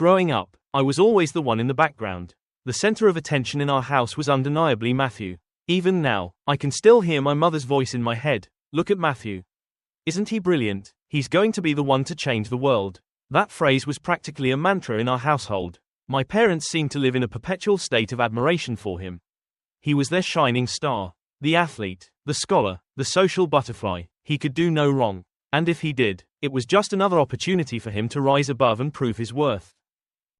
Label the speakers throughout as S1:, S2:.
S1: Growing up, I was always the one in the background. The center of attention in our house was undeniably Matthew. Even now, I can still hear my mother's voice in my head. Look at Matthew. Isn't he brilliant? He's going to be the one to change the world. That phrase was practically a mantra in our household. My parents seemed to live in a perpetual state of admiration for him. He was their shining star. The athlete, the scholar, the social butterfly. He could do no wrong. And if he did, it was just another opportunity for him to rise above and prove his worth.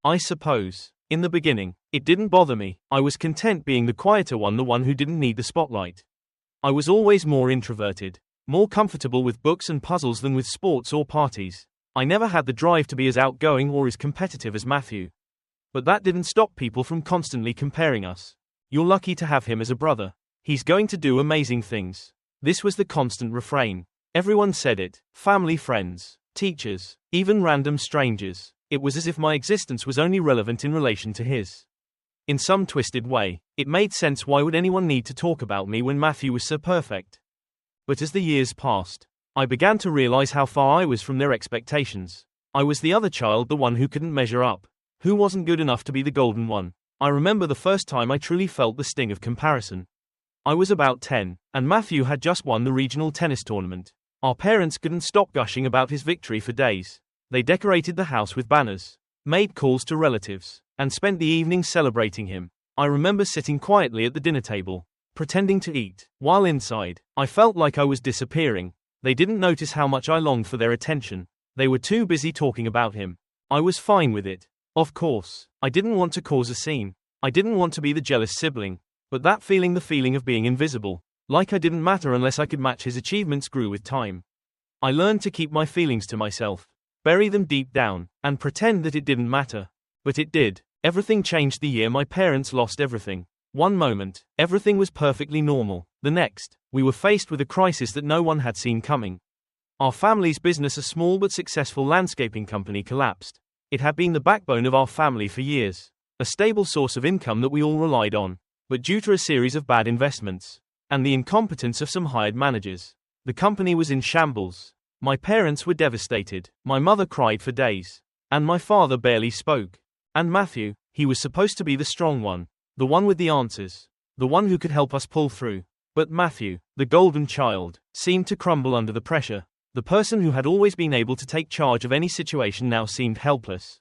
S1: I suppose. In the beginning, it didn't bother me. I was content being the quieter one, the one who didn't need the spotlight. I was always more introverted, more comfortable with books and puzzles than with sports or parties. I never had the drive to be as outgoing or as competitive as Matthew. But that didn't stop people from constantly comparing us. You're lucky to have him as a brother. He's going to do amazing things. This was the constant refrain. Everyone said it. Family, friends, teachers, even random strangers. It was as if my existence was only relevant in relation to his. In some twisted way, it made sense. Why would anyone need to talk about me when Matthew was so perfect? But as the years passed, I began to realize how far I was from their expectations. I was the other child, the one who couldn't measure up, who wasn't good enough to be the golden one. I remember the first time I truly felt the sting of comparison. I was about 10, and Matthew had just won the regional tennis tournament. Our parents couldn't stop gushing about his victory for days. They decorated the house with banners, made calls to relatives, and spent the evening celebrating him. I remember sitting quietly at the dinner table, pretending to eat, while inside, I felt like I was disappearing. They didn't notice how much I longed for their attention. They were too busy talking about him. I was fine with it. Of course, I didn't want to cause a scene. I didn't want to be the jealous sibling. But that feeling, the feeling of being invisible, like I didn't matter unless I could match his achievements, grew with time. I learned to keep my feelings to myself, bury them deep down, and pretend that it didn't matter. But it did. Everything changed the year my parents lost everything. One moment, everything was perfectly normal. The next, we were faced with a crisis that no one had seen coming. Our family's business, a small but successful landscaping company, collapsed. It had been the backbone of our family for years, a stable source of income that we all relied on. But due to a series of bad investments, and the incompetence of some hired managers, the company was in shambles. My parents were devastated. My mother cried for days, and my father barely spoke. And Matthew, he was supposed to be the strong one, the one with the answers, the one who could help us pull through. But Matthew, the golden child, seemed to crumble under the pressure. The person who had always been able to take charge of any situation now seemed helpless.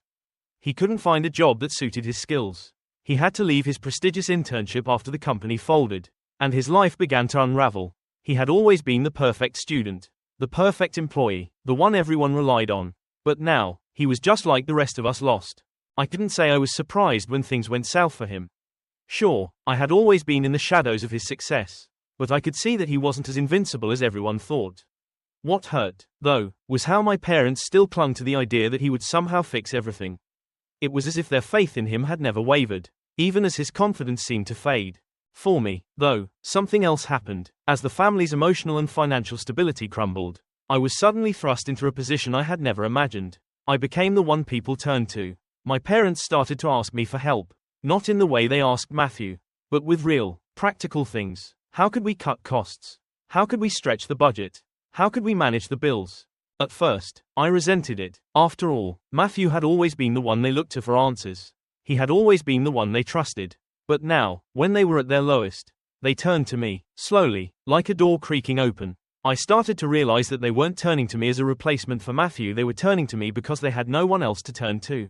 S1: He couldn't find a job that suited his skills. He had to leave his prestigious internship after the company folded, and his life began to unravel. He had always been the perfect student, the perfect employee, the one everyone relied on. But now, he was just like the rest of us, lost. I couldn't say I was surprised when things went south for him. Sure, I had always been in the shadows of his success, but I could see that he wasn't as invincible as everyone thought. What hurt, though, was how my parents still clung to the idea that he would somehow fix everything. It was as if their faith in him had never wavered, even as his confidence seemed to fade. For me, though, something else happened. As the family's emotional and financial stability crumbled, I was suddenly thrust into a position I had never imagined. I became the one people turned to. My parents started to ask me for help, not in the way they asked Matthew, but with real, practical things. How could we cut costs? How could we stretch the budget? How could we manage the bills? At first, I resented it. After all, Matthew had always been the one they looked to for answers. He had always been the one they trusted. But now, when they were at their lowest, they turned to me. Slowly, like a door creaking open, I started to realize that they weren't turning to me as a replacement for Matthew. They were turning to me because they had no one else to turn to.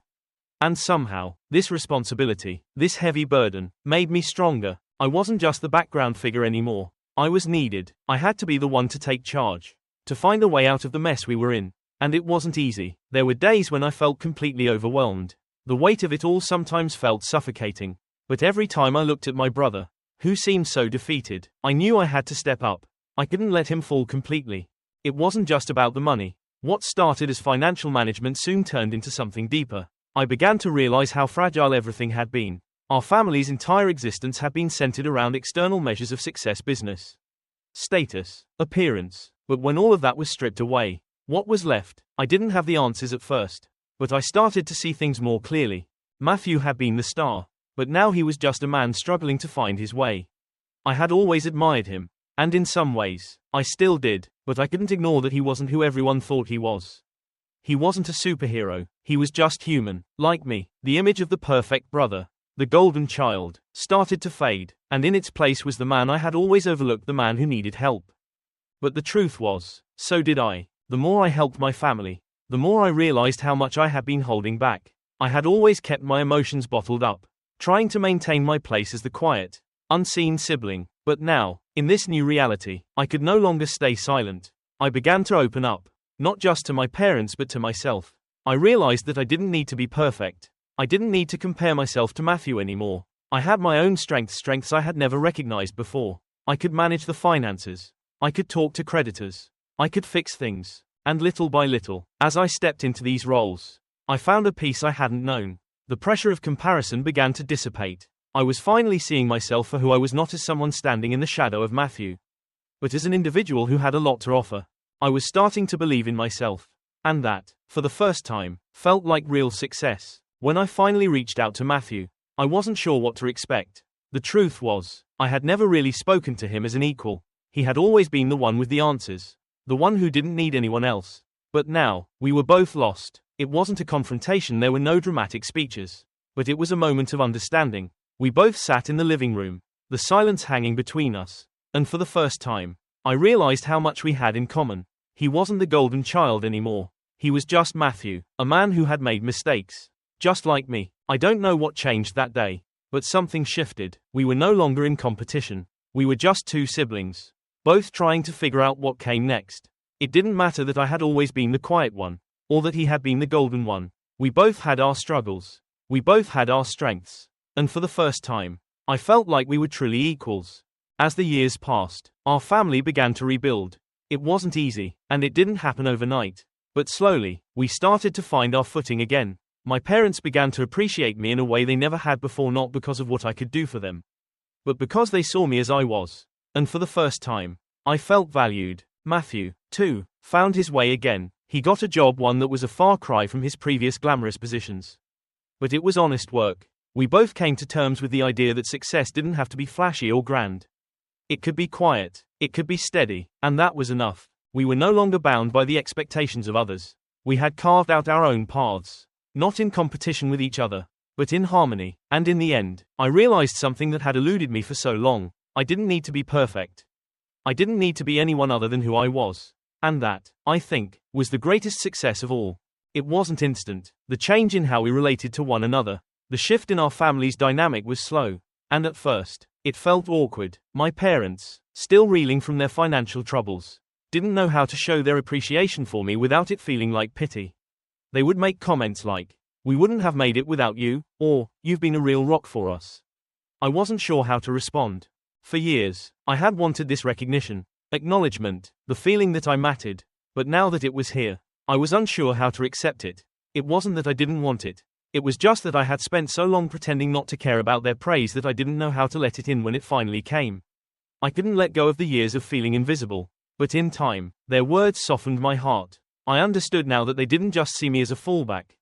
S1: And somehow, this responsibility, this heavy burden, made me stronger. I wasn't just the background figure anymore. I was needed. I had to be the one to take charge, to find a way out of the mess we were in. And it wasn't easy. There were days when I felt completely overwhelmed. The weight of it all sometimes felt suffocating. But every time I looked at my brother, who seemed so defeated, I knew I had to step up. I couldn't let him fall completely. It wasn't just about the money. What started as financial management soon turned into something deeper. I began to realize how fragile everything had been. Our family's entire existence had been centered around external measures of success, business, status, appearance. But when all of that was stripped away, what was left? I didn't have the answers at first, but I started to see things more clearly. Matthew had been the star, but now he was just a man struggling to find his way. I had always admired him, and in some ways, I still did, but I couldn't ignore that he wasn't who everyone thought he was. He wasn't a superhero, he was just human, like me. The image of the perfect brother, the golden child, started to fade, and in its place was the man I had always overlooked, the man who needed help. But the truth was, so did I. The more I helped my family, the more I realized how much I had been holding back. I had always kept my emotions bottled up, trying to maintain my place as the quiet, unseen sibling. But now, in this new reality, I could no longer stay silent. I began to open up, not just to my parents but to myself. I realized that I didn't need to be perfect. I didn't need to compare myself to Matthew anymore. I had my own strengths I had never recognized before. I could manage the finances. I could talk to creditors. I could fix things. And little by little, as I stepped into these roles, I found a peace I hadn't known. The pressure of comparison began to dissipate. I was finally seeing myself for who I was, not as someone standing in the shadow of Matthew, but as an individual who had a lot to offer. I was starting to believe in myself. And that, for the first time, felt like real success. When I finally reached out to Matthew, I wasn't sure what to expect. The truth was, I had never really spoken to him as an equal. He had always been the one with the answers, the one who didn't need anyone else. But now, we were both lost. It wasn't a confrontation, there were no dramatic speeches. But it was a moment of understanding. We both sat in the living room, the silence hanging between us. And for the first time, I realized how much we had in common. He wasn't the golden child anymore. He was just Matthew, a man who had made mistakes. Just like me. I don't know what changed that day, but something shifted. We were no longer in competition. We were just two siblings, both trying to figure out what came next. It didn't matter that I had always been the quiet one, or that he had been the golden one. We both had our struggles. We both had our strengths. And for the first time, I felt like we were truly equals. As the years passed, our family began to rebuild. It wasn't easy, and it didn't happen overnight. But slowly, we started to find our footing again. My parents began to appreciate me in a way they never had before, not because of what I could do for them, but because they saw me as I was. And for the first time, I felt valued. Matthew, too, found his way again. He got a job, one that was a far cry from his previous glamorous positions. But it was honest work. We both came to terms with the idea that success didn't have to be flashy or grand. It could be quiet, it could be steady, and that was enough. We were no longer bound by the expectations of others. We had carved out our own paths, not in competition with each other, but in harmony. And in the end, I realized something that had eluded me for so long. I didn't need to be perfect. I didn't need to be anyone other than who I was. And that, I think, was the greatest success of all. It wasn't instant. The change in how we related to one another, the shift in our family's dynamic was slow. And at first, it felt awkward. My parents, still reeling from their financial troubles, didn't know how to show their appreciation for me without it feeling like pity. They would make comments like, "We wouldn't have made it without you," or, "You've been a real rock for us." I wasn't sure how to respond. For years, I had wanted this recognition, acknowledgement, the feeling that I mattered. But now that it was here, I was unsure how to accept it. It wasn't that I didn't want it. It was just that I had spent so long pretending not to care about their praise that I didn't know how to let it in when it finally came. I couldn't let go of the years of feeling invisible. But in time, their words softened my heart. I understood now that they didn't just see me as a fallback.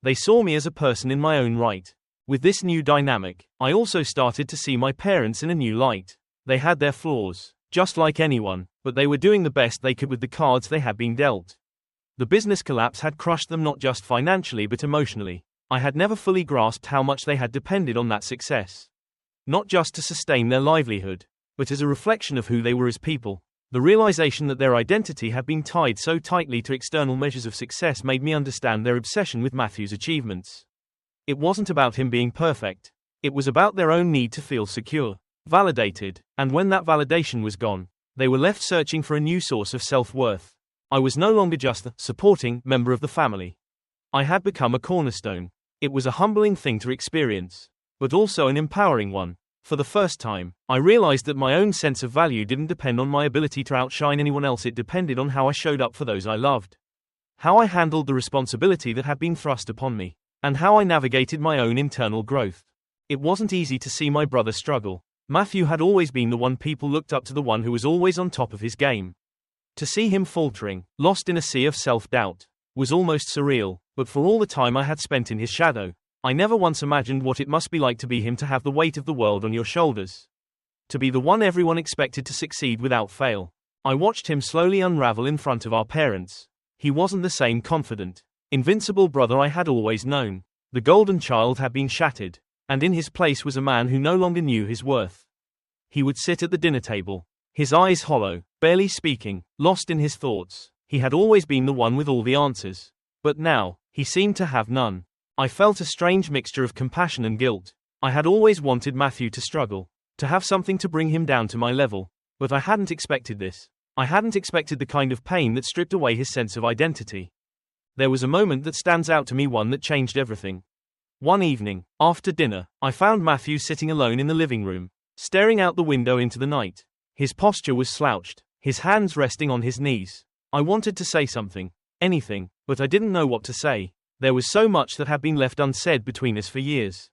S1: They saw me as a person in my own right. With this new dynamic, I also started to see my parents in a new light. They had their flaws, just like anyone, but they were doing the best they could with the cards they had been dealt. The business collapse had crushed them not just financially but emotionally. I had never fully grasped how much they had depended on that success. Not just to sustain their livelihood, but as a reflection of who they were as people. The realization that their identity had been tied so tightly to external measures of success made me understand their obsession with Matthew's achievements. It wasn't about him being perfect. It was about their own need to feel secure, validated, and when that validation was gone, they were left searching for a new source of self-worth. I was no longer just the supporting member of the family. I had become a cornerstone. It was a humbling thing to experience, but also an empowering one. For the first time, I realized that my own sense of value didn't depend on my ability to outshine anyone else. It depended on how I showed up for those I loved, how I handled the responsibility that had been thrust upon me, and how I navigated my own internal growth. It wasn't easy to see my brother struggle. Matthew had always been the one people looked up to, the one who was always on top of his game. To see him faltering, lost in a sea of self-doubt, was almost surreal. But for all the time I had spent in his shadow, I never once imagined what it must be like to be him, to have the weight of the world on your shoulders. To be the one everyone expected to succeed without fail. I watched him slowly unravel in front of our parents. He wasn't the same confident, invincible brother I had always known. The golden child had been shattered, and in his place was a man who no longer knew his worth. He would sit at the dinner table, his eyes hollow, barely speaking, lost in his thoughts. He had always been the one with all the answers. But now, he seemed to have none. I felt a strange mixture of compassion and guilt. I had always wanted Matthew to struggle, to have something to bring him down to my level. But I hadn't expected this. I hadn't expected the kind of pain that stripped away his sense of identity. There was a moment that stands out to me, one that changed everything. One evening, after dinner, I found Matthew sitting alone in the living room, staring out the window into the night. His posture was slouched, his hands resting on his knees. I wanted to say something, anything, but I didn't know what to say. There was so much that had been left unsaid between us for years.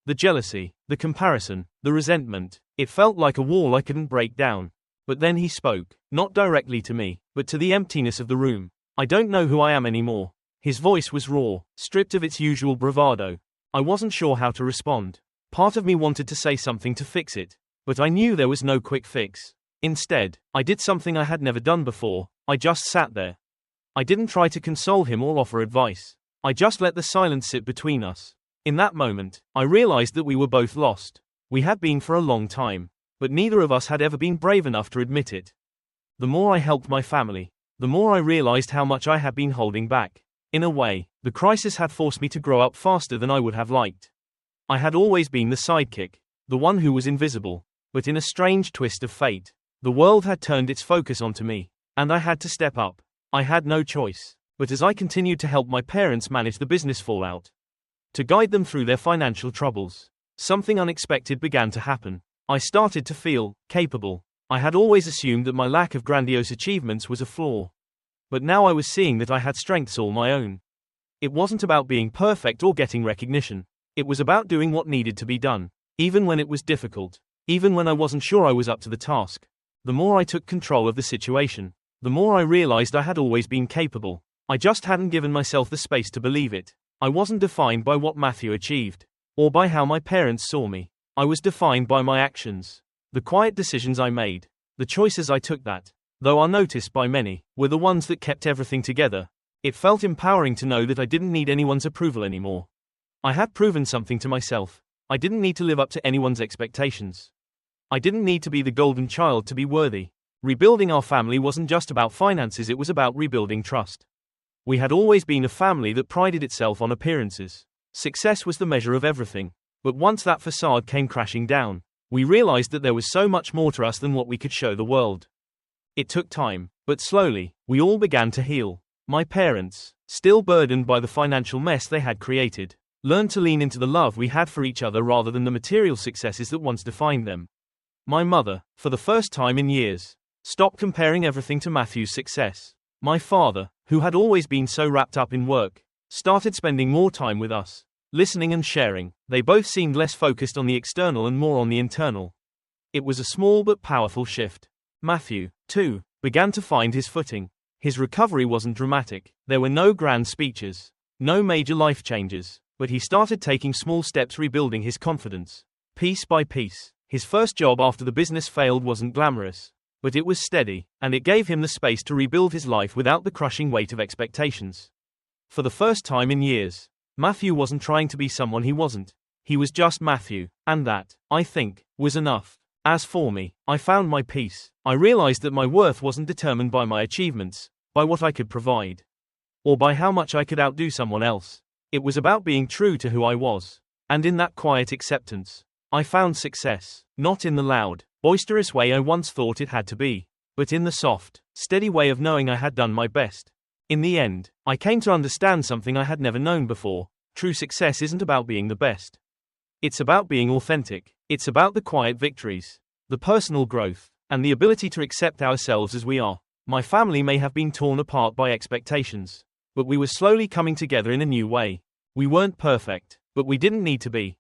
S1: The jealousy, the comparison, the resentment. It felt like a wall I couldn't break down. But then he spoke, not directly to me, but to the emptiness of the room. I don't know who I am anymore. His voice was raw, stripped of its usual bravado. I wasn't sure how to respond. Part of me wanted to say something to fix it, but I knew there was no quick fix. Instead, I did something I had never done before. I just sat there. I didn't try to console him or offer advice. I just let the silence sit between us. In that moment, I realized that we were both lost. We had been for a long time, but neither of us had ever been brave enough to admit it. The more I helped my family, the more I realized how much I had been holding back. In a way, the crisis had forced me to grow up faster than I would have liked. I had always been the sidekick, the one who was invisible, but in a strange twist of fate, the world had turned its focus onto me, and I had to step up. I had no choice. But as I continued to help my parents manage the business fallout, to guide them through their financial troubles, something unexpected began to happen. I started to feel capable. I had always assumed that my lack of grandiose achievements was a flaw. But now I was seeing that I had strengths all my own. It wasn't about being perfect or getting recognition. It was about doing what needed to be done, even when it was difficult, even when I wasn't sure I was up to the task. The more I took control of the situation, the more I realized I had always been capable. I just hadn't given myself the space to believe it. I wasn't defined by what Matthew achieved, or by how my parents saw me. I was defined by my actions. The quiet decisions I made, the choices I took that, though unnoticed by many, were the ones that kept everything together. It felt empowering to know that I didn't need anyone's approval anymore. I had proven something to myself. I didn't need to live up to anyone's expectations. I didn't need to be the golden child to be worthy. Rebuilding our family wasn't just about finances, it was about rebuilding trust. We had always been a family that prided itself on appearances. Success was the measure of everything. But once that facade came crashing down, we realized that there was so much more to us than what we could show the world. It took time, but slowly, we all began to heal. My parents, still burdened by the financial mess they had created, learned to lean into the love we had for each other rather than the material successes that once defined them. My mother, for the first time in years, stopped comparing everything to Matthew's success. My father, who had always been so wrapped up in work, started spending more time with us, listening and sharing. They both seemed less focused on the external and more on the internal. It was a small but powerful shift. Matthew, too, began to find his footing. His recovery wasn't dramatic. There were no grand speeches, no major life changes, but he started taking small steps, rebuilding his confidence, piece by piece. His first job after the business failed wasn't glamorous, but it was steady, and it gave him the space to rebuild his life without the crushing weight of expectations. For the first time in years, Matthew wasn't trying to be someone he wasn't. He was just Matthew, and that, I think, was enough. As for me, I found my peace. I realized that my worth wasn't determined by my achievements, by what I could provide, or by how much I could outdo someone else. It was about being true to who I was. And in that quiet acceptance, I found success, not in the loud, boisterous way I once thought it had to be, but in the soft, steady way of knowing I had done my best. In the end, I came to understand something I had never known before. True success isn't about being the best. It's about being authentic. It's about the quiet victories, the personal growth, and the ability to accept ourselves as we are. My family may have been torn apart by expectations, but we were slowly coming together in a new way. We weren't perfect, but we didn't need to be.